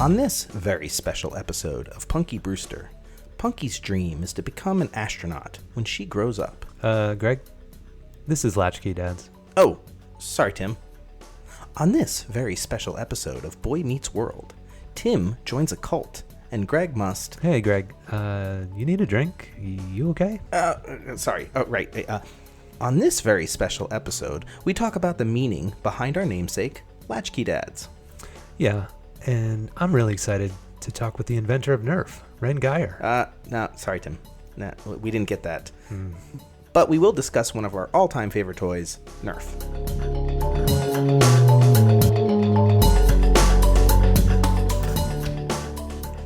On this very special episode of Punky Brewster, Punky's dream is to become an astronaut when she grows up. Greg, this is Latch-Key Dads. Oh, sorry, Tim. On this very special episode of Boy Meets World, Tim joins a cult, and Greg must... Hey, Greg, you need a drink? You okay? Sorry. Oh, right. On this very special episode, we talk about the meaning behind our namesake, Latch-Key Dads. Yeah, and I'm really excited to talk with the inventor of NERF, Ren Geyer. No, sorry, Tim. No, we didn't get that. But we will discuss one of our all-time favorite toys, NERF.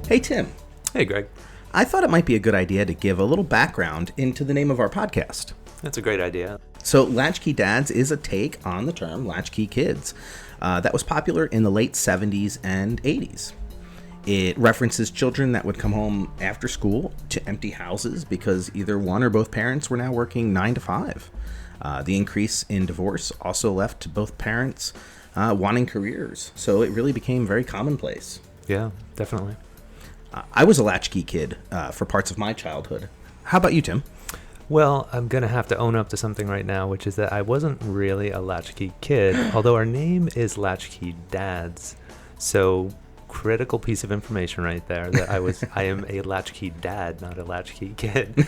Hey, Tim. Hey, Greg. I thought it might be a good idea to give a little background into the name of our podcast. That's a great idea. So Latch-Key Dads is a take on the term Latch-Key Kids that was popular in the late 70s and 80s. It references children that would come home after school to empty houses because either one or both parents were now working 9 to 5. The increase in divorce also left both parents wanting careers, so it really became very commonplace. Yeah, definitely. I was a latchkey kid for parts of my childhood. How about you, Tim? Well, I'm going to have to own up to something right now, which is that I wasn't really a latchkey kid, although our name is Latch-Key Dads. So, critical piece of information right there that I am a latchkey dad, not a latchkey kid.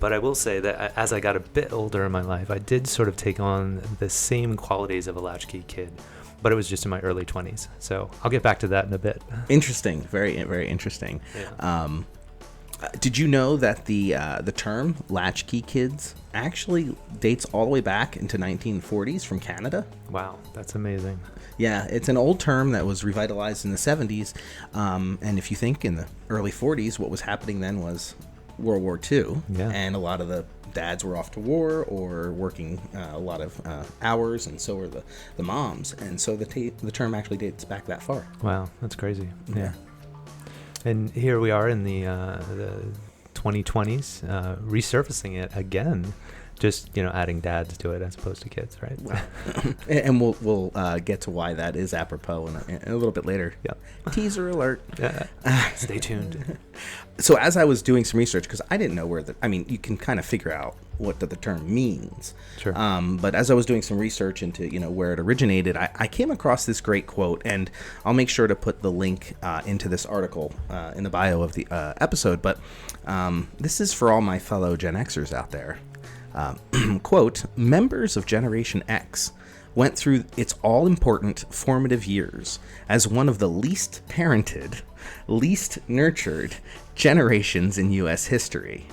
But I will say that as I got a bit older in my life, I did sort of take on the same qualities of a latchkey kid, but it was just in my early 20s. So I'll get back to that in a bit. Interesting. Very, very interesting. Yeah. Did you know that the term latchkey kids actually dates all the way back into 1940s from Canada? Wow, that's amazing. Yeah, it's an old term that was revitalized in the 70s. And if you think in the early 40s, what was happening then was World War II. Yeah. And a lot of the dads were off to war or working a lot of hours, and so were the moms. And so the term actually dates back that far. Wow, that's crazy. Yeah. And here we are in the 2020s, resurfacing it again, just adding dads to it as opposed to kids, right? Well, and we'll get to why that is apropos in a little bit later. Yep. Teaser alert. Yeah. Stay tuned. So as I was doing some research, because I didn't know you can kind of figure out what the term means. Sure. But as I was doing some research into where it originated, I came across this great quote, and I'll make sure to put the link into this article in the bio of the episode. But this is for all my fellow Gen Xers out there. Quote, members of Generation X went through its all-important formative years as one of the least parented, least nurtured generations in U.S. history.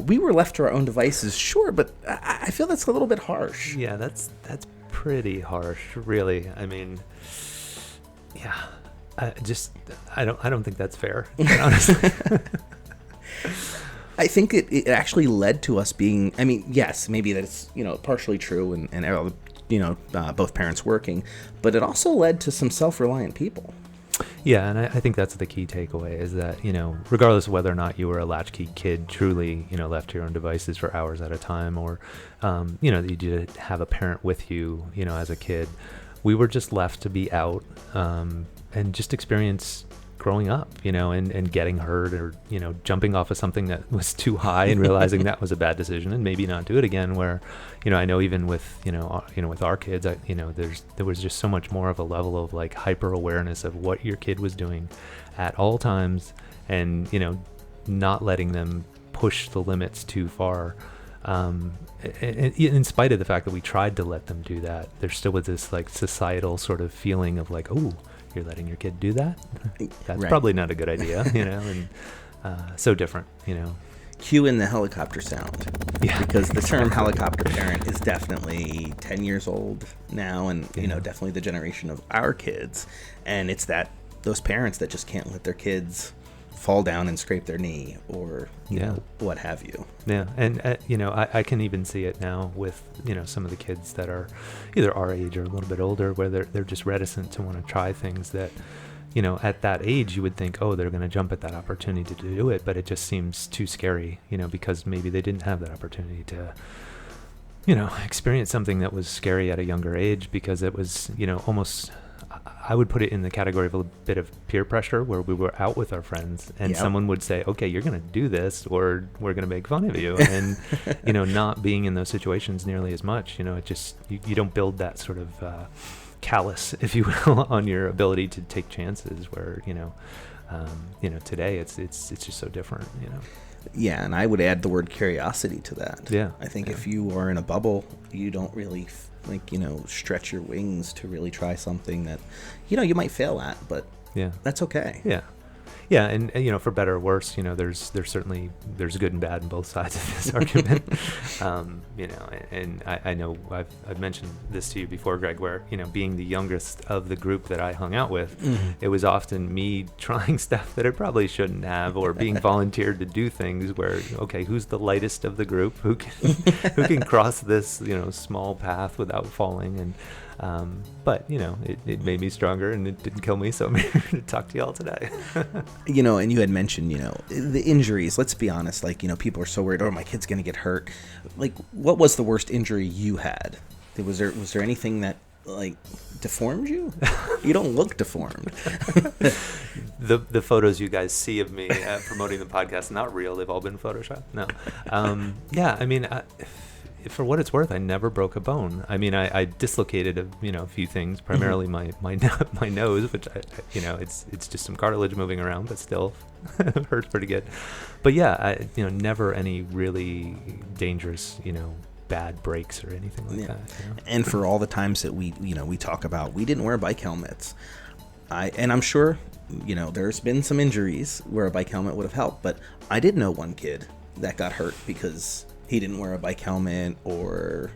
We were left to our own devices, sure, but I feel that's a little bit harsh. Yeah, that's pretty harsh, really. I mean, yeah, I don't think that's fair, honestly. I think it actually led to us being, yes, maybe that's, partially true and both parents working, but it also led to some self-reliant people. Yeah, and I think that's the key takeaway is that, regardless of whether or not you were a latchkey kid, truly, left to your own devices for hours at a time, or, you did have a parent with you, as a kid, we were just left to be out and just experience growing up, and getting hurt or, jumping off of something that was too high and realizing that was a bad decision and maybe not do it again, where, I know even with, with our kids, there was just so much more of a level of like hyper awareness of what your kid was doing at all times and, not letting them push the limits too far. In spite of the fact that we tried to let them do that, there still was this like societal sort of feeling of like, oh, you're letting your kid do that? That's right. Probably not a good idea, and so different, Cue in the helicopter sound. Yeah. Because the term helicopter parent is definitely 10 years old now, and definitely the generation of our kids. And it's those parents that just can't let their kids fall down and scrape their knee or what have you. Yeah, and I can even see it now with some of the kids that are either our age or a little bit older, where they're just reticent to want to try things that at that age you would think, oh, they're going to jump at that opportunity to do it, but it just seems too scary, because maybe they didn't have that opportunity to experience something that was scary at a younger age, because it was almost, I would put it in the category of a bit of peer pressure, where we were out with our friends and someone would say, okay, you're going to do this or we're going to make fun of you. And, not being in those situations nearly as much, it just, you don't build that sort of callous, if you will, on your ability to take chances where, today it's just so different, Yeah, and I would add the word curiosity to that. Yeah. I think if you are in a bubble, you don't really stretch your wings to really try something that, you might fail at, but that's okay. Yeah. Yeah, and for better or worse, there's certainly good and bad on both sides of this argument. And I know I've mentioned this to you before, Greg, where being the youngest of the group that I hung out with, it was often me trying stuff that I probably shouldn't have, or being volunteered to do things where, okay, who's the lightest of the group, who can cross this small path without falling, and but it made me stronger and it didn't kill me, so I'm here to talk to y'all today. And you had mentioned the injuries. Let's be honest, people are so worried, my kid's gonna get hurt. What was the worst injury you had? Was there anything that deformed you? You don't look deformed. The photos you guys see of me promoting the podcast, not real, they've all been photoshopped. No. For what it's worth, I never broke a bone. I dislocated a few things, primarily my nose, which it's just some cartilage moving around, but still hurts pretty good. But never any really dangerous bad breaks or anything like that. And for all the times that we talk about, we didn't wear bike helmets. I'm sure there's been some injuries where a bike helmet would have helped, but I did know one kid that got hurt because he didn't wear a bike helmet, or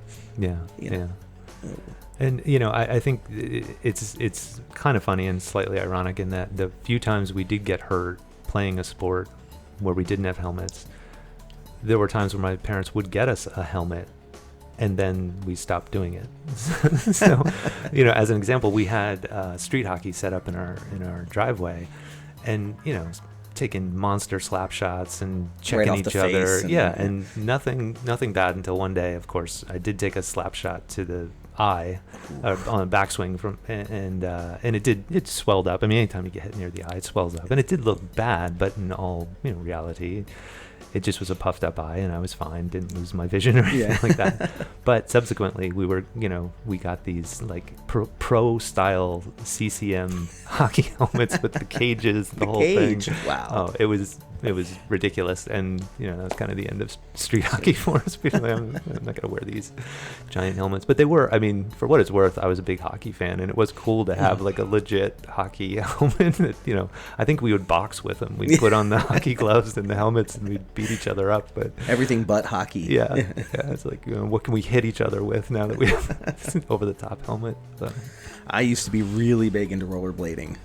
And I think it's kind of funny and slightly ironic in that the few times we did get hurt playing a sport where we didn't have helmets, there were times where my parents would get us a helmet, and then we stopped doing it. So, as an example, we had street hockey set up in our driveway, and taking monster slap shots and checking each other. And nothing bad until one day, of course, I did take a slap shot to the eye on a backswing and it swelled up. Anytime you get hit near the eye, it swells up, and it did look bad, but in all reality, it just was a puffed up eye, and I was fine, didn't lose my vision or anything like that. But subsequently, we were, we got these pro style CCM hockey helmets with the cages, the whole thing. Wow. Oh, it was ridiculous, and that was kind of the end of street hockey for us. I'm not going to wear these giant helmets, but they were. For what it's worth, I was a big hockey fan, and it was cool to have a legit hockey helmet. That, I think we would box with them. We'd put on the hockey gloves and the helmets, and we'd beat each other up. But everything but hockey. Yeah. It's what can we hit each other with now that we have over the top helmet? So. I used to be really big into rollerblading.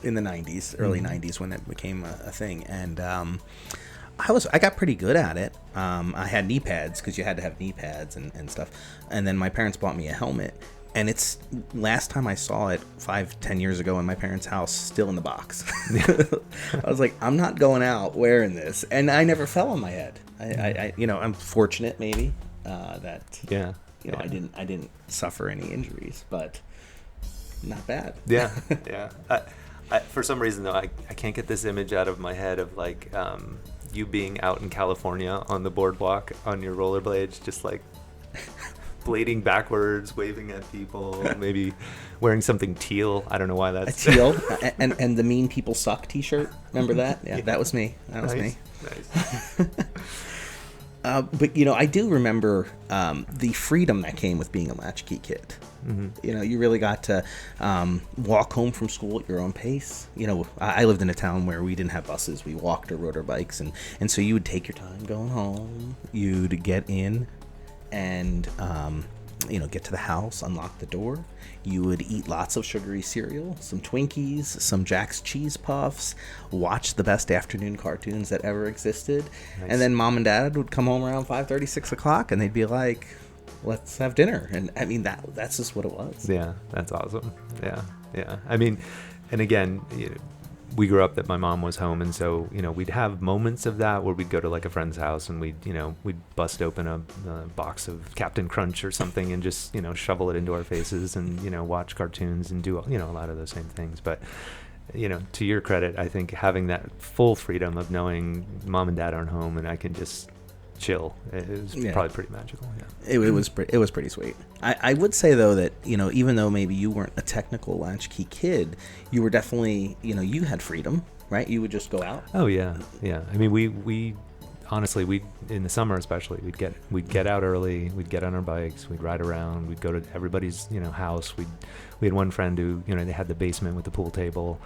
In the 90s, early 90s, when it became a thing, and I got pretty good at it. I had knee pads, because you had to have knee pads and stuff, and then my parents bought me a helmet, and it's last time I saw it 5-10 years ago in my parents' house, still in the box. I was like, I'm not going out wearing this, and I never fell on my head. I'm fortunate maybe that I didn't suffer any injuries, but not bad. Yeah. I, for some reason, though, I can't get this image out of my head of you being out in California on the boardwalk on your rollerblades, just blading backwards, waving at people, maybe wearing something teal. I don't know why that's a teal. and the Mean People Suck t-shirt. Remember that? Yeah, that was me. Nice. But I do remember the freedom that came with being a latchkey kid. Mm-hmm. You really got to walk home from school at your own pace. I lived in a town where we didn't have buses. We walked or rode our bikes, and so you would take your time going home. You'd get in and get to the house, unlock the door. You would eat lots of sugary cereal, some Twinkies, some Jack's Cheese Puffs, watch the best afternoon cartoons that ever existed. Nice. And then mom and dad would come home around 5:30, 6 o'clock, and they'd be like, let's have dinner. And that's just what it was. Yeah, that's awesome. Yeah. And again, we grew up that my mom was home, and so we'd have moments of that where we'd go to like a friend's house and we'd bust open a box of Captain Crunch or something and just shovel it into our faces and watch cartoons and do a lot of those same things. But to your credit, I think having that full freedom of knowing mom and dad aren't home and I can just chill, it was probably pretty magical. It was pretty sweet. I would say though that even though maybe you weren't a technical latchkey kid, you were definitely you had freedom, right? You would just go out. Oh yeah. I mean, we honestly, we in the summer especially, we'd get out early, we'd get on our bikes, we'd ride around, we'd go to everybody's house. We had one friend who they had the basement with the pool table,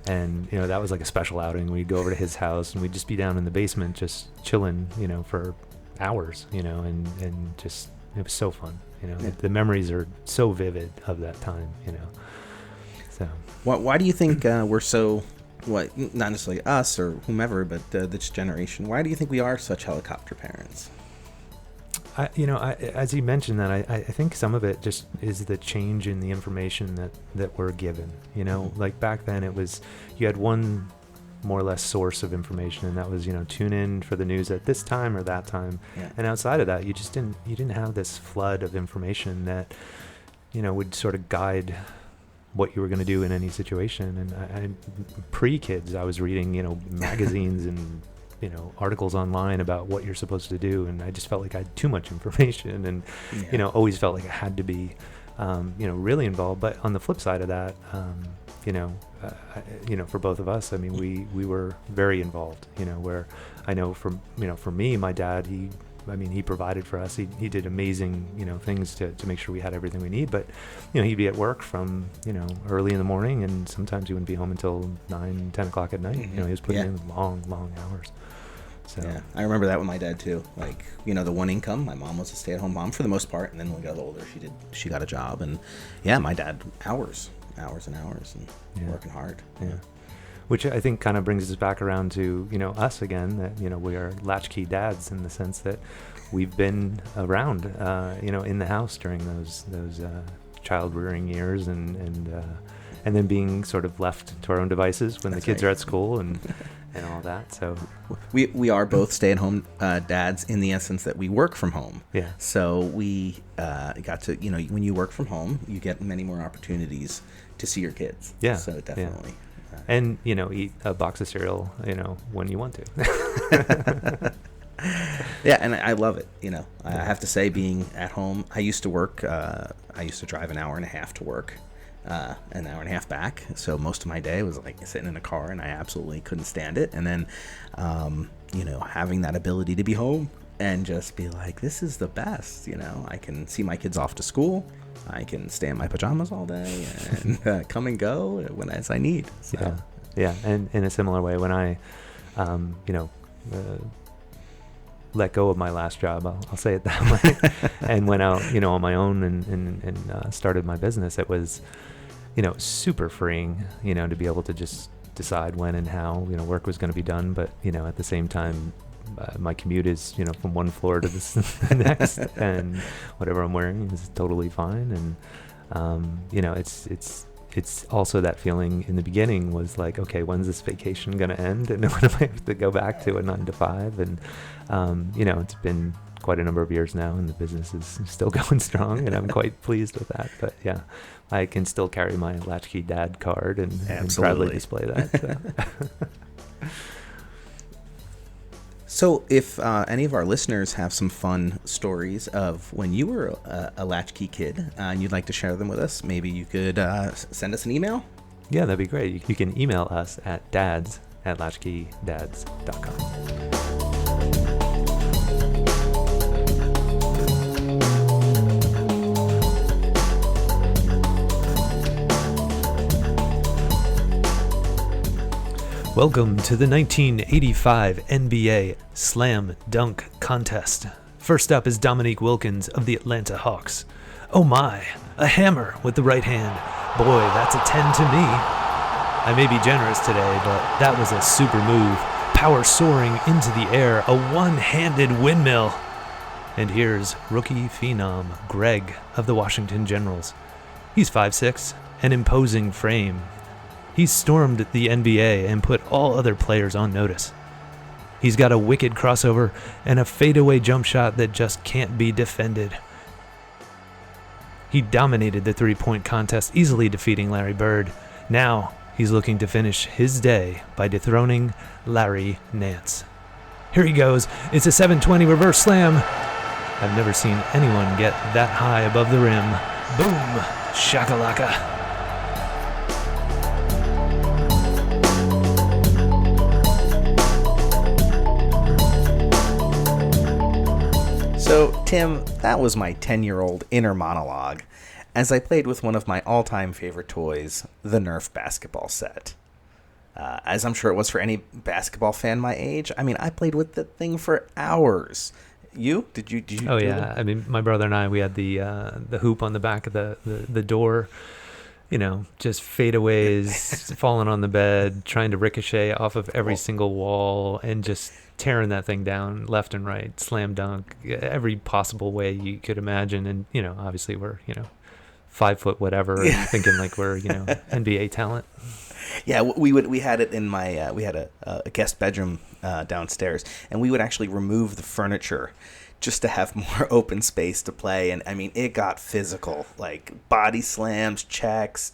and that was like a special outing. We'd go over to his house and we'd just be down in the basement just chilling for hours, and just it was so fun. The memories are so vivid of that time. So why do you think we're so, not necessarily us or whomever, but this generation, why do you think we are such helicopter parents? As you mentioned that, I think some of it just is the change in the information that we're given. Like back then it was, you had one more or less source of information, and that was tune in for the news at this time or that time. And outside of that, you didn't have this flood of information that would sort of guide what you were going to do in any situation. And I pre-kids, I was reading magazines and articles online about what you're supposed to do, and I just felt like I had too much information, and always felt like I had to be really involved. But on the flip side of that, for both of us, I mean, we were very involved, where I know for me, my dad, he provided for us. He did amazing, things to make sure we had everything we need. But, he'd be at work from, early in the morning, and sometimes he wouldn't be home until 9, 10 o'clock at night. He was putting in long hours. So yeah, I remember that with my dad too. Like, the one income, my mom was a stay-at-home mom for the most part. And then when we got older, she got a job, and my dad, hours and hours and working hard. Which I think kind of brings us back around to, us again, that, we are latchkey dads in the sense that we've been around, in the house during those child rearing years and then being sort of left to our own devices when the kids are at school and all that. So we are both stay-at-home dads in the essence that we work from home. Yeah. So we got to, when you work from home, you get many more opportunities to see your kids. Yeah. So definitely. Yeah. And, eat a box of cereal, when you want to. Yeah, and I love it. I have to say, being at home, I used to work, I used to drive an hour and a half to work, an hour and a half back. So most of my day was like sitting in a car, and I absolutely couldn't stand it. And then, having that ability to be home and just be like, this is the best. I can see my kids off to school. I can stay in my pajamas all day and come and go as I need. So. Yeah. And in a similar way, when I, let go of my last job, I'll say it that way, and went out, on my own and started my business, it was, super freeing, to be able to just decide when and how, work was going to be done. But, at the same time, my commute is, from one floor to the next, and whatever I'm wearing is totally fine. And, it's also that feeling in the beginning was like, okay, when's this vacation going to end? And when do I have to go back to a 9 to 5? And, it's been quite a number of years now, and the business is still going strong, and I'm quite pleased with that. But yeah, I can still carry my Latchkey Dad card and proudly display that. So. So if any of our listeners have some fun stories of when you were a latchkey kid and you'd like to share them with us, maybe you could send us an email. Yeah, that'd be great. You can email us at dads@latchkeydads.com. Welcome to the 1985 NBA Slam Dunk Contest. First up is Dominique Wilkins of the Atlanta Hawks. Oh my, a hammer with the right hand. Boy, that's a 10 to me. I may be generous today, but that was a super move. Power soaring into the air, a one-handed windmill. And here's rookie phenom Greg of the Washington Generals. He's 5'6", an imposing frame. He stormed the NBA and put all other players on notice. He's got a wicked crossover and a fadeaway jump shot that just can't be defended. He dominated the three-point contest, easily defeating Larry Bird. Now, he's looking to finish his day by dethroning Larry Nance. Here he goes. It's a 720 reverse slam. I've never seen anyone get that high above the rim. Boom! Shakalaka. So, Tim, that was my 10-year-old inner monologue as I played with one of my all-time favorite toys, the NERF basketball set. As I'm sure it was for any basketball fan my age, I mean, I played with the thing for hours. You? Did you Oh, yeah. I mean, my brother and I, we had the hoop on the back of the door, you know, just fadeaways, falling on the bed, trying to ricochet off of every single wall, and just tearing that thing down left and right, slam dunk, every possible way you could imagine. And, you know, obviously we're, 5 foot whatever, and thinking like we're, NBA talent. Yeah, we had it in my we had a guest bedroom downstairs, and we would actually remove the furniture just to have more open space to play. And I mean, it got physical, like body slams, checks,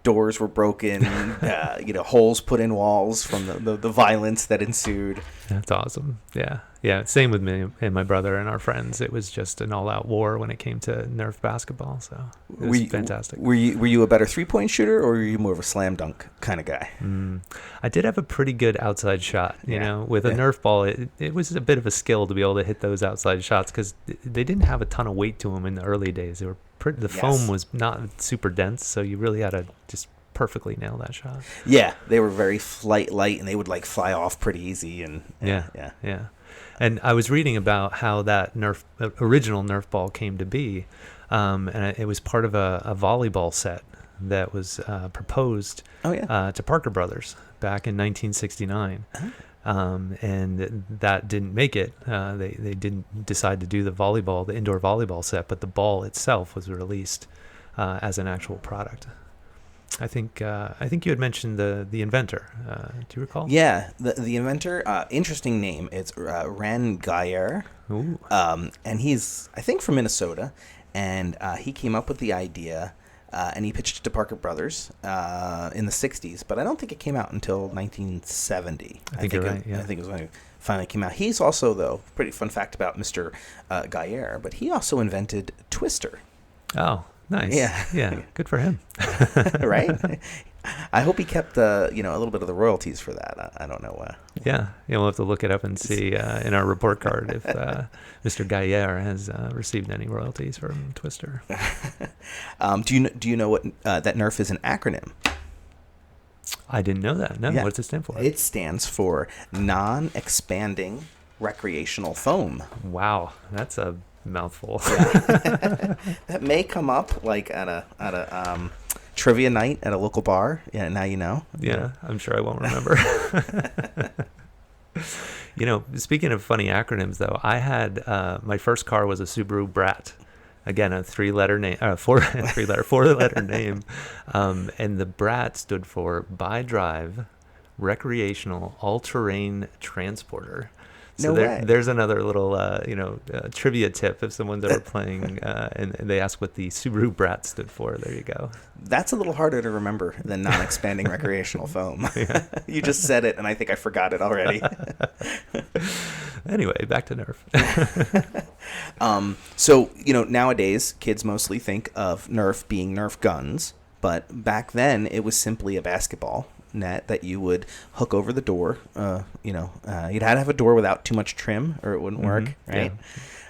doors were broken, holes put in walls from the violence that ensued. That's awesome. Yeah. Same with me and my brother and our friends. It was just an all-out war when it came to NERF basketball. So it was fantastic. Were you a better 3-point shooter, or were you more of a slam dunk kind of guy? I did have a pretty good outside shot. With a NERF ball, it was a bit of a skill to be able to hit those outside shots because they didn't have a ton of weight to them in the early days. They were foam was not super dense, so you really had to just perfectly nail that shot. Yeah, they were very flight light, and they would like fly off pretty easy. And yeah. And I was reading about how that original NERF ball came to be, and it was part of a volleyball set that was proposed to Parker Brothers back in 1969. And that didn't make it. They didn't decide to do the indoor volleyball set, but the ball itself was released as an actual product. I think you had mentioned the inventor. Do you recall? Yeah, the inventor. Interesting name. It's Ran Geyer. Ooh. And he's, I think, from Minnesota, and he came up with the idea. And he pitched it to Parker Brothers in the 60s, but I don't think it came out until 1970. I think you're right, yeah. I think it was when it finally came out. He's also, though, pretty fun fact about Mr. Geyer, but he also invented Twister. Oh, nice. Yeah, good for him. Right? I hope he kept a little bit of the royalties for that. I don't know. Yeah, we'll have to look it up and see in our report card if Mr. Geyer has received any royalties from Twister. Do you know what that NERF is an acronym? I didn't know that. No, yeah. What does it stand for? It stands for non-expanding recreational foam. Wow, that's a mouthful. Yeah. That may come up like at a trivia night at a local bar. Yeah, now you know. Yeah, I'm sure I won't remember. Speaking of funny acronyms, though, I had my first car was a Subaru Brat. Again, a four-letter name, and the Brat stood for Bi-Drive Recreational All-Terrain Transporter. So there's another little, trivia tip if someone's ever playing and they ask what the Subaru Brat stood for. There you go. That's a little harder to remember than non-expanding recreational foam. Yeah. You just said it, and I think I forgot it already. Anyway, back to NERF. So, nowadays, kids mostly think of NERF being NERF guns, but back then it was simply a basketball net that you would hook over the door. You'd have to have a door without too much trim or it wouldn't work, right?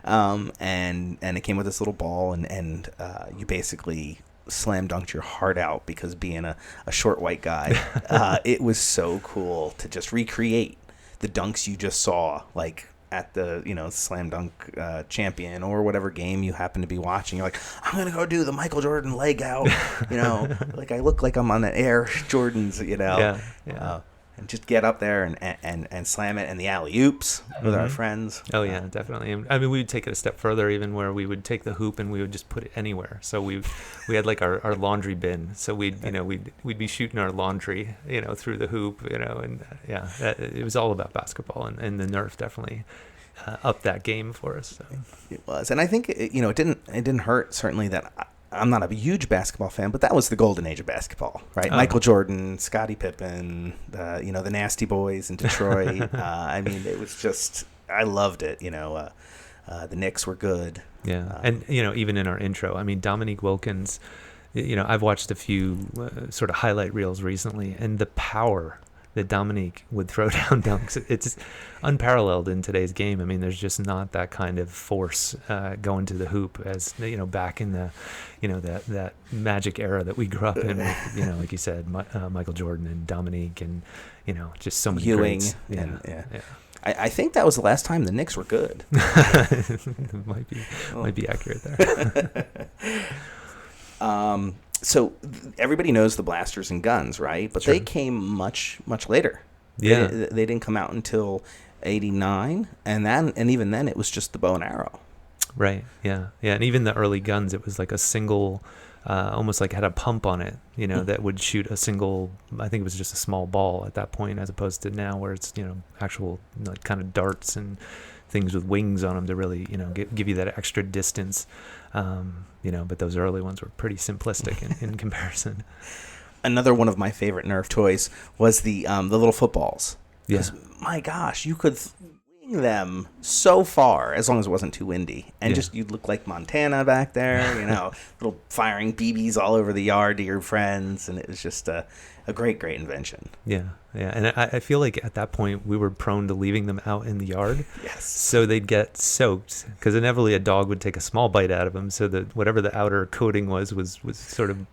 Yeah. And it came with this little ball, and you basically slam dunked your heart out because being a short white guy, it was so cool to just recreate the dunks you just saw, like at the slam dunk champion or whatever game you happen to be watching. You're like, I'm gonna go do the Michael Jordan leg out, like I look like I'm on the Air Jordans, Yeah. and just get up there and slam it, and the alley-oops with our friends. Oh yeah, definitely. I mean, we would take it a step further, even where we would take the hoop and we would just put it anywhere. So we had like our laundry bin. So we'd be shooting our laundry, through the hoop, and it was all about basketball, and the NERF definitely upped that game for us. So. It was, and I think it didn't hurt certainly that. I'm not a huge basketball fan, but that was the golden age of basketball, right? Michael Jordan, Scottie Pippen, the Nasty Boys in Detroit. I mean, it was just, I loved it. The Knicks were good. Yeah, and even in our intro, I mean, Dominique Wilkins. I've watched a few sort of highlight reels recently, and the power that Dominique would throw down dunks, it's unparalleled in today's game. I mean, there's just not that kind of force going to the hoop as back in the that magic era that we grew up in with, like you said, Michael Jordan and Dominique, and just so many Ewing greats. Yeah. I think that was the last time the Knicks were good. might be accurate there. So everybody knows the blasters and guns, right? But Sure. they came much, much later. Yeah. They didn't come out until 89, and even then it was just the bow and arrow. Right. Yeah. Yeah. And even the early guns, it was like a single, almost like had a pump on it, that would shoot a single, I think it was just a small ball at that point, as opposed to now where it's, actual like kind of darts and things with wings on them to really, give you that extra distance. But those early ones were pretty simplistic in comparison. Another one of my favorite Nerf toys was the little footballs. Yeah. My gosh, you could wing them so far as long as it wasn't too windy, and just you'd look like Montana back there. Little firing BBs all over the yard to your friends, and it was just a great invention. Yeah, yeah, and I feel like at that point we were prone to leaving them out in the yard. Yes. So they'd get soaked because inevitably a dog would take a small bite out of them. So that whatever the outer coating was sort of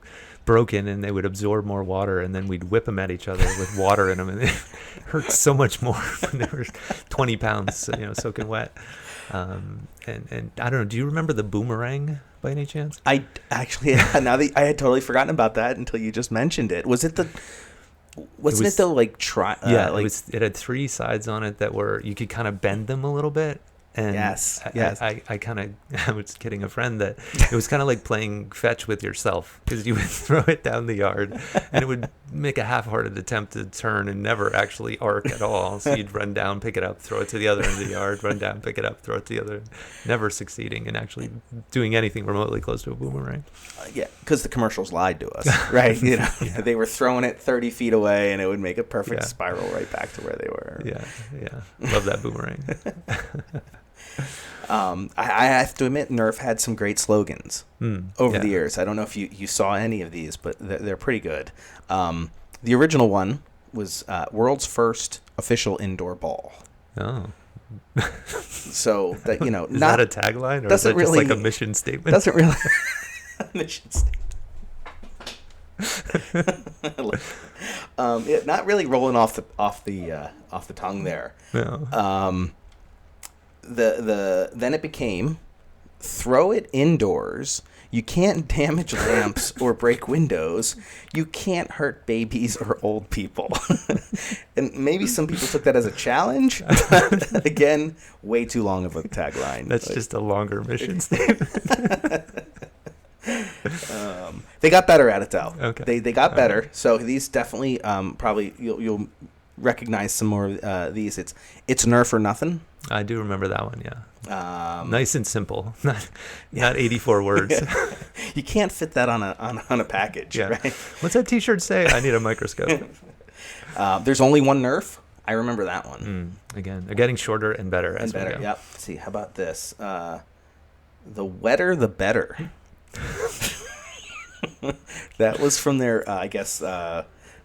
broken, and they would absorb more water, and then we'd whip them at each other with water in them, and it hurt so much more when they were 20 pounds, soaking wet. And I don't know. Do you remember the boomerang by any chance? I actually now that I had totally forgotten about that until you just mentioned it. Was it the? Wasn't it the like try? Yeah, it had three sides on it that were you could kind of bend them a little bit. And yes. I was kidding a friend that it was kind of like playing fetch with yourself, because you would throw it down the yard and it would make a half-hearted attempt to turn and never actually arc at all. So you'd run down, pick it up, throw it to the other end of the yard, run down, pick it up, throw it to the other, never succeeding in actually doing anything remotely close to a boomerang. Yeah, because the commercials lied to us, right? Yeah. They were throwing it 30 feet away, and it would make a perfect spiral right back to where they were. Yeah. Love that boomerang. I have to admit, Nerf had some great slogans over the years. I don't know if you saw any of these, but they're pretty good. The original one was world's first official indoor ball. Oh. So that is that a tagline, or is that just like a mission statement? Doesn't really mission statement. Not really rolling off the tongue there. No. Then it became throw it indoors. You can't damage lamps or break windows. You can't hurt babies or old people. And maybe some people took that as a challenge. Again, way too long of a tagline. That's just a longer mission statement. They got better at it though. Okay. They got better. Right. So these definitely probably you'll recognize some more of these. It's Nerf or nothing. I do remember that one, yeah. Nice and simple, not 84 words. Yeah. You can't fit that on a package, right? What's that T-shirt say? I need a microscope. There's only one Nerf. I remember that one. Again, they're getting shorter and better as we go. Yep. Let's see, how about this? The wetter, the better. That was from their, I guess,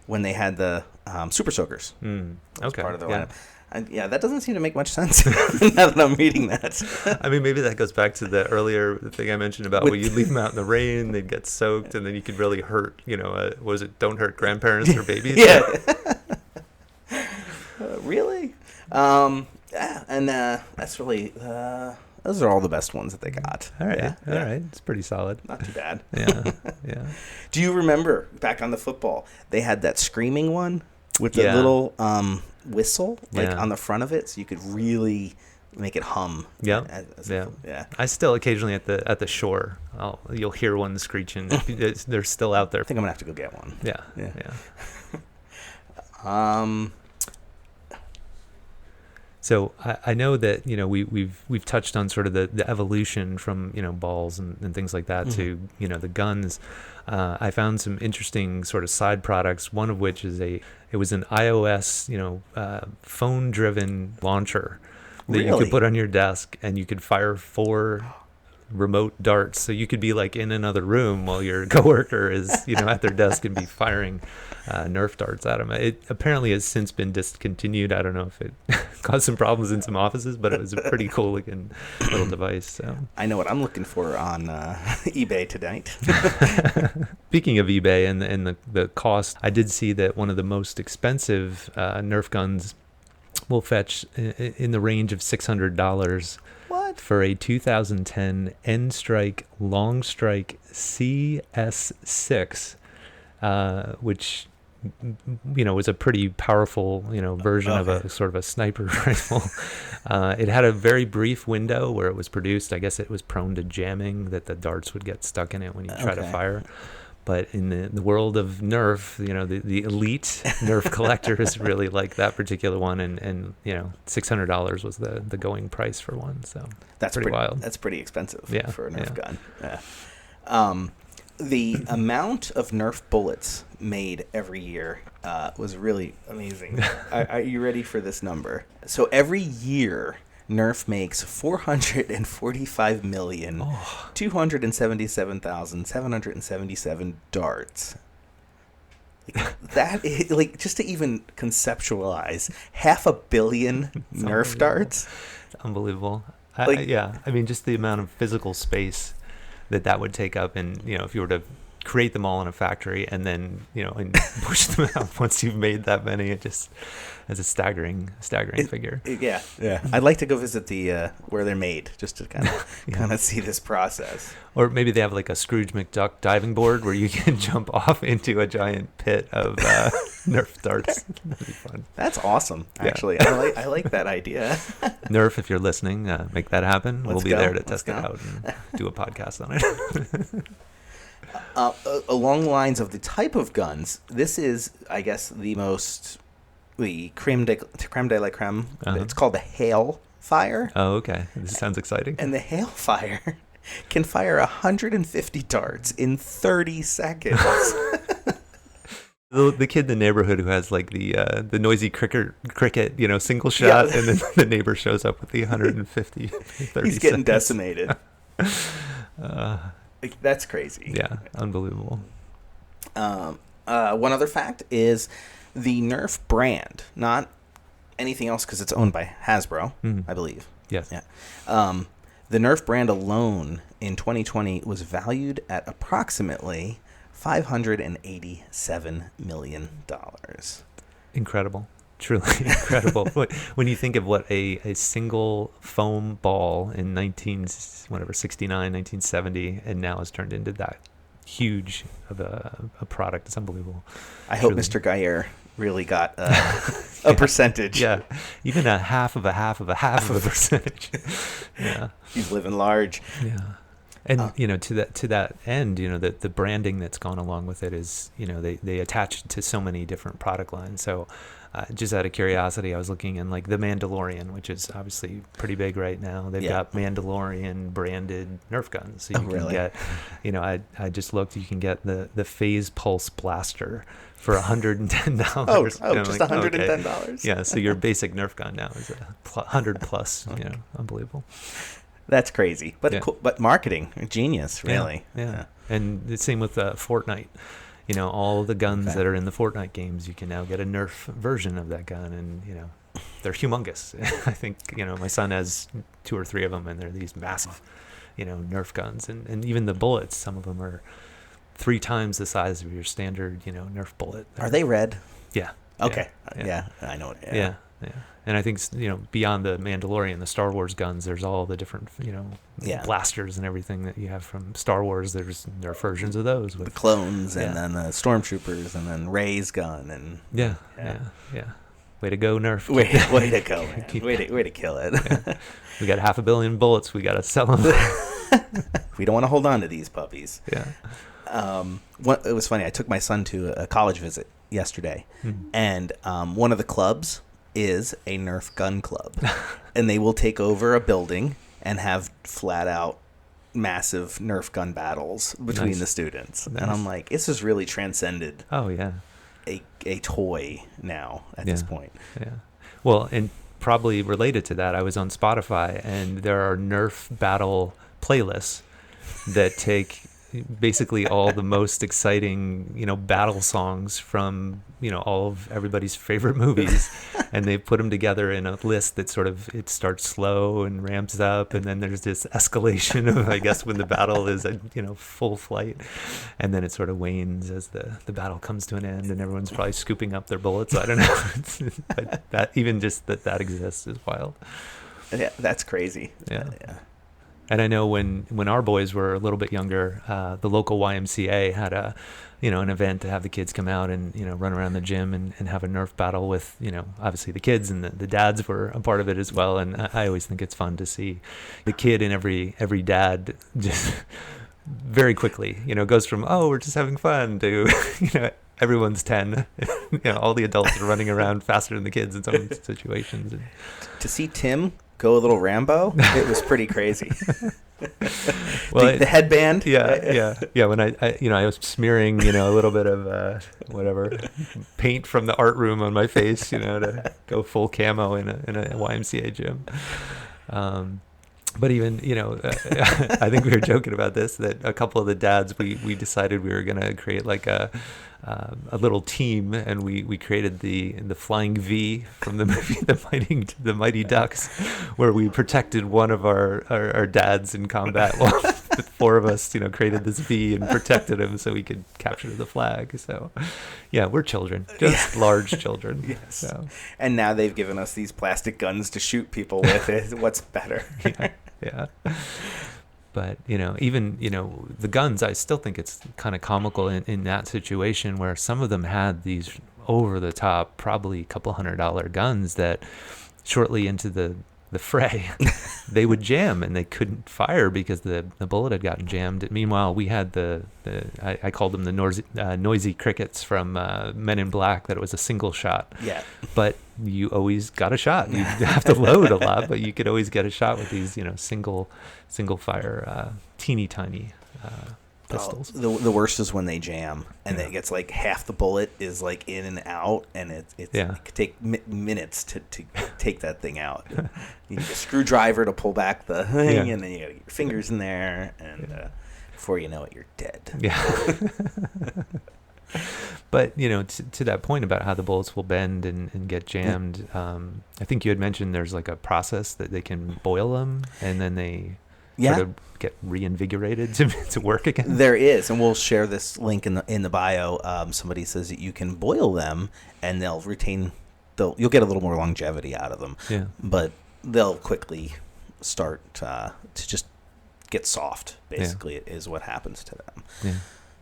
when they had the Super Soakers. Okay. Part of the lineup. And that doesn't seem to make much sense now that I'm reading that. I mean, maybe that goes back to the earlier thing I mentioned about where you leave them out in the rain, they'd get soaked, and then you could really hurt, was it don't hurt grandparents or babies? Yeah. Really? And that's really, those are all the best ones that they got. All right. Yeah. All right. It's pretty solid. Not too bad. Yeah. Do you remember back on the football, they had that screaming one? with the little whistle like on the front of it, so you could really make it hum. Yeah. I still occasionally at the shore, you'll hear one screeching. They're still out there. I think I'm gonna have to go get one. Yeah. So I know that we've touched on sort of the evolution from balls and things like that to the guns. I found some interesting sort of side products. One of which is it was an iOS phone driven launcher that you could put on your desk, and you could fire 4 remote darts. So you could be like in another room while your coworker is at their desk and be firing Nerf darts at them. It apparently has since been discontinued. I don't know if it caused some problems in some offices, but it was a pretty cool looking little device. So I know what I'm looking for on eBay tonight. Speaking of eBay and the cost, I did see that one of the most expensive Nerf guns will fetch in the range of $600. What? For a 2010 N-Strike Long Strike CS6, which was a pretty powerful version of a sort of a sniper rifle. It had a very brief window where it was produced. I guess it was prone to jamming, that the darts would get stuck in it when you try to fire. But in the world of Nerf, the elite Nerf collectors really like that particular one, and $600 was the going price for one. So that's pretty wild. That's pretty expensive for a Nerf gun. Yeah. The amount of Nerf bullets made every year was really amazing. Are you ready for this number? So every year, Nerf makes 444,277,777 darts. That is, just to even conceptualize, 500 million Nerf darts. It's unbelible. I mean, just the amount of physical space that would take up, and if you were to create them all in a factory and then and push them out once you've made that many, it just is a staggering figure. Yeah. I'd like to go visit the where they're made, just to kind of see this process. Or maybe they have like a Scrooge McDuck diving board where you can jump off into a giant pit of Nerf darts. That'd be fun. That's awesome. Actually, I like that idea. Nerf, if you're listening, make that happen. We'll be there to test it out and do a podcast on it. Along the lines of the type of guns, this is, I guess, the creme de la creme. It's called the Hail Fire. Oh, okay. This sounds exciting. And the Hail Fire can fire 150 darts in 30 seconds. The kid in the neighborhood who has like the noisy cricket, single shot, and then the neighbor shows up with the 150. 30 He's getting seconds. decimated. That's crazy. Yeah, unbelievable. One other fact is the Nerf brand, not anything else because it's owned by Hasbro, I believe. Yes. Yeah. The Nerf brand alone in 2020 was valued at approximately $587 million. Incredible. Truly incredible. When you think of what a single foam ball in 1970, and now has turned into that huge of a product, it's unbelievable. I hope Mr. Geyer really got a percentage. Yeah, even a half of a percentage. Yeah, he's living large. Yeah. And to that end, the branding that's gone along with it is, they attach to so many different product lines. So just out of curiosity, I was looking in like the Mandalorian, which is obviously pretty big right now. They've got Mandalorian branded Nerf guns. So you can get, I just looked, you can get the Phase Pulse Blaster for $110. Oh, just $110. Okay. Yeah, so your basic Nerf gun now is $100 plus. Unbelievable. That's crazy, but cool, but marketing genius, really. Yeah. And the same with Fortnite. All the guns that are in the Fortnite games, you can now get a Nerf version of that gun, and they're humongous. I think my son has 2 or 3 of them, and they're these massive, Nerf guns, and even the bullets. Some of them are 3 times the size of your standard, Nerf bullet. Are they red? Yeah. Okay. Yeah, I know it. Yeah. Yeah. And I think, beyond the Mandalorian, the Star Wars guns, there's all the different, blasters and everything that you have from Star Wars. There are versions of those with the clones and then the stormtroopers and then Rey's gun and yeah. Way to go, Nerf. Way to go, man. Way to kill it. Yeah. We got 500 million bullets. We got to sell them. We don't want to hold on to these puppies. Yeah. It was funny. I took my son to a college visit yesterday, and one of the clubs is a Nerf gun club, and they will take over a building and have flat out massive Nerf gun battles between the students. Nice. And I'm like, this has really transcended. Oh yeah. A toy now at this point. Yeah. Well, and probably related to that, I was on Spotify, and there are Nerf battle playlists that take basically all the most exciting, battle songs from, all of everybody's favorite movies, and they put them together in a list that sort of, it starts slow and ramps up, and then there's this escalation of, I guess, when the battle is at, full flight, and then it sort of wanes as the battle comes to an end, and everyone's probably scooping up their bullets. I don't know. But that, even just that exists is wild. Yeah, that's crazy. Yeah. And I know when our boys were a little bit younger, the local YMCA had an event to have the kids come out and, run around the gym and have a Nerf battle with, obviously the kids, and the dads were a part of it as well. And I always think it's fun to see the kid in every dad just very quickly, goes from, oh, we're just having fun to, everyone's 10. All the adults are running around faster than the kids in some situations. And to see Tim go a little Rambo, it was pretty crazy. Well, the headband. Yeah. When I was smearing, a little bit of whatever paint from the art room on my face, to go full camo in a YMCA gym. But even, I think we were joking about this, that a couple of the dads, we decided we were going to create like a little team, and we created the Flying V from the movie The Mighty Ducks, where we protected one of our dads in combat while the four of us, created this V and protected him so we could capture the flag. So, yeah, we're children, just large children. Yes. So. And now they've given us these plastic guns to shoot people with. What's better? Yeah. But, even, the guns, I still think it's kind of comical in that situation where some of them had these over the top, probably a couple $100 guns that shortly into the fray, they would jam and they couldn't fire because the bullet had gotten jammed. Meanwhile, we had I called them the noisy crickets from Men in Black, that it was a single shot. Yeah. But you always got a shot. You have to load a lot, but you could always get a shot with these, single fire, teeny tiny pistols. The worst is when they jam and it gets like half the bullet is like in and out, and it could take minutes to take that thing out. You need a screwdriver to pull back the thing, and then you gotta get your fingers in there, and before you know it, you're dead. Yeah. But, to that point about how the bullets will bend and get jammed, I think you had mentioned there's like a process that they can boil them, and then they sort of get reinvigorated to work again. There is, and we'll share this link in the bio. Somebody says that you can boil them, and you'll get a little more longevity out of them. Yeah. But they'll quickly start to just get soft, basically, is what happens to them. Yeah.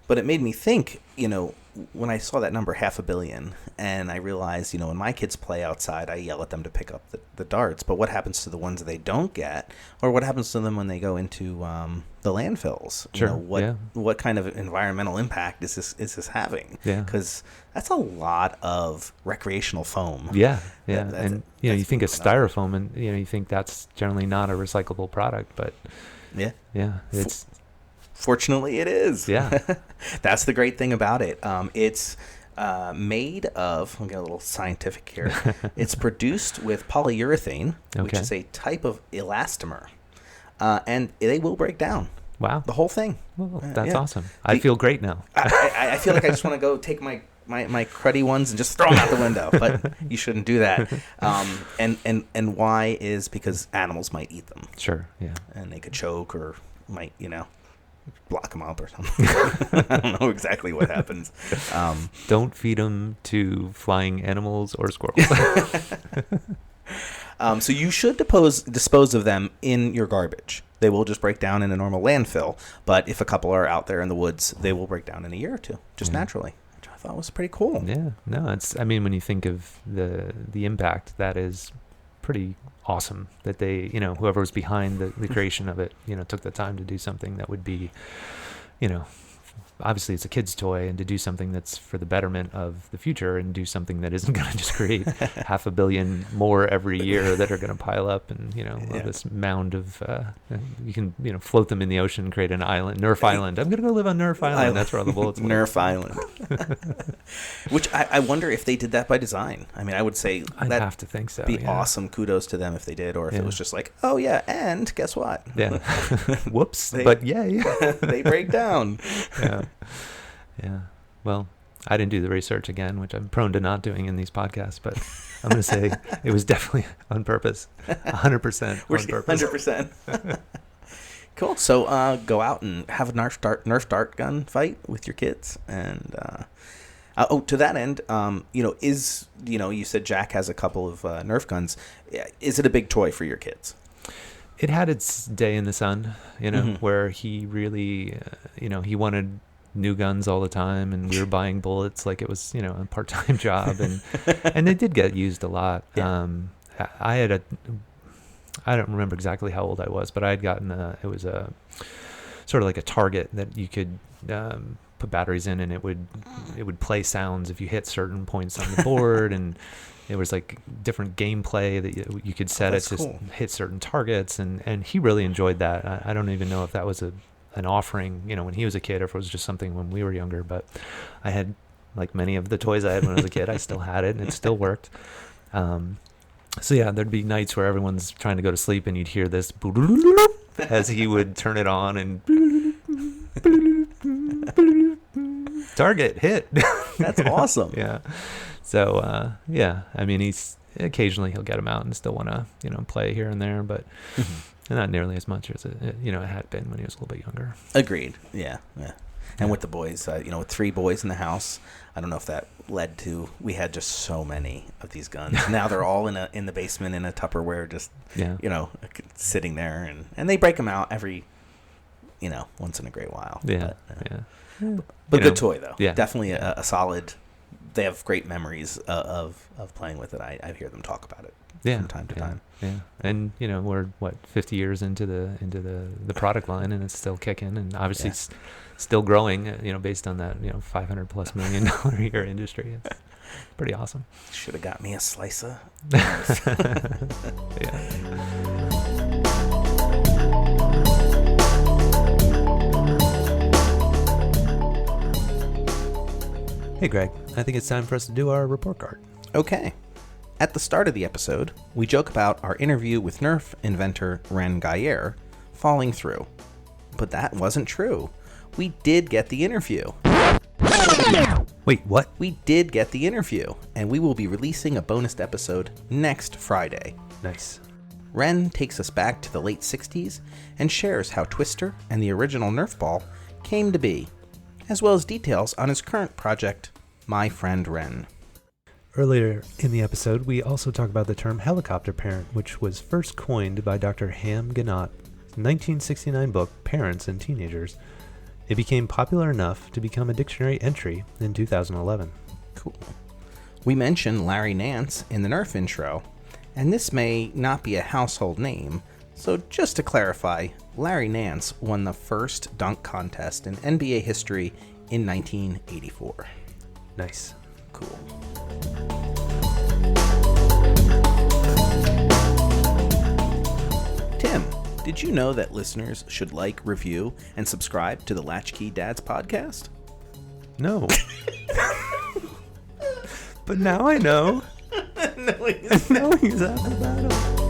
But it made me think, when I saw that number, 500 million, and I realized, when my kids play outside, I yell at them to pick up the darts. But what happens to the ones that they don't get? Or what happens to them when they go into the landfills? Sure. What kind of environmental impact is this having? Yeah. Because that's a lot of recreational foam. Yeah. Yeah. And, you think of styrofoam, and, you think that's generally not a recyclable product. But, yeah, it's... Fortunately, it is. Yeah. That's the great thing about it. It's made of, I'll get a little scientific here. It's produced with polyurethane, which is a type of elastomer. And they will break down. Wow. The whole thing. Well, that's awesome. I feel great now. I feel like I just want to go take my cruddy ones and just throw them out the window, but you shouldn't do that. And why is because animals might eat them. Sure, yeah. And they could choke or might, block them up or something. I don't know exactly what happens. Don't feed them to flying animals or squirrels. So you should dispose of them in your garbage. They will just break down in a normal landfill. But if a couple are out there in the woods, they will break down in a year or two, just naturally, which I thought was pretty cool. Yeah, no, I mean, when you think of the impact, that is pretty awesome that they, whoever was behind the creation of it, took the time to do something that would be, obviously it's a kid's toy, and to do something that's for the betterment of the future and do something that isn't going to just create 500 million more every year that are going to pile up and, this mound of, you can, float them in the ocean, create an island, NERF Island. I'm going to go live on NERF Island. That's where all the bullets live. NERF Island. Which I wonder if they did that by design. I mean, I would say I'd have to think so. Be awesome. Kudos to them if they did, or if it was just like, oh yeah, and guess what? Yeah. Whoops. But yay. They break down. Yeah. Well, I didn't do the research again, which I'm prone to not doing in these podcasts, but I'm going to say it was definitely on purpose. 100% on purpose. 100%. Cool. So go out and have a Nerf dart gun fight with your kids. And to that end, you said Jack has a couple of Nerf guns. Is it a big toy for your kids? It had its day in the sun, where he really, he wanted new guns all the time, and we were buying bullets like it was, a part-time job, and they did get used a lot. Yeah. I don't remember exactly how old I was, but I had gotten it was a sort of like a target that you could put batteries in, and it would play sounds if you hit certain points on the board, and it was like different gameplay that you could set it to hit certain targets, and he really enjoyed that. I don't even know if that was an offering, when he was a kid, or if it was just something when we were younger, but I had, like many of the toys I had when I was a kid, I still had it, and it still worked. So yeah, there'd be nights where everyone's trying to go to sleep, and you'd hear this as he would turn it on, and target hit. That's awesome. Yeah. So yeah, I mean, he'll get him out and still want to play here and there, but not nearly as much as it had been when he was a little bit younger. Agreed. Yeah. And with the boys, with 3 boys in the house, I don't know if that led to, we had just so many of these guns. Now they're all in the basement in a Tupperware, just sitting there, and they break them out every once in a great while. Yeah. But good toy though. Yeah. Definitely a solid. They have great memories of playing with it. I hear them talk about it from time to time. Yeah, and we're 50 years into the product line, and it's still kicking, and obviously still growing. Based on that $500+ million a year industry, it's pretty awesome. Should have got me a slicer. Hey Greg, I think it's time for us to do our report card. Okay. At the start of the episode, we joke about our interview with NERF inventor Ren Gaillard falling through. But that wasn't true. We did get the interview. Wait, what? We did get the interview, and we will be releasing a bonus episode next Friday. Nice. Ren takes us back to the late 60s and shares how Twister and the original Nerf ball came to be, as well as details on his current project, My Friend Ren. Earlier in the episode, we also talk about the term helicopter parent, which was first coined by Dr. Ham Ganot's 1969 book, Parents and Teenagers. It became popular enough to become a dictionary entry in 2011. Cool. We mentioned Larry Nance in the Nerf intro, and this may not be a household name, so just to clarify, Larry Nance won the first dunk contest in NBA history in 1984. Nice. Cool. Tim, did you know that listeners should like, review, and subscribe to the Latch-Key Dads podcast? No. But now I know. No, exactly about it.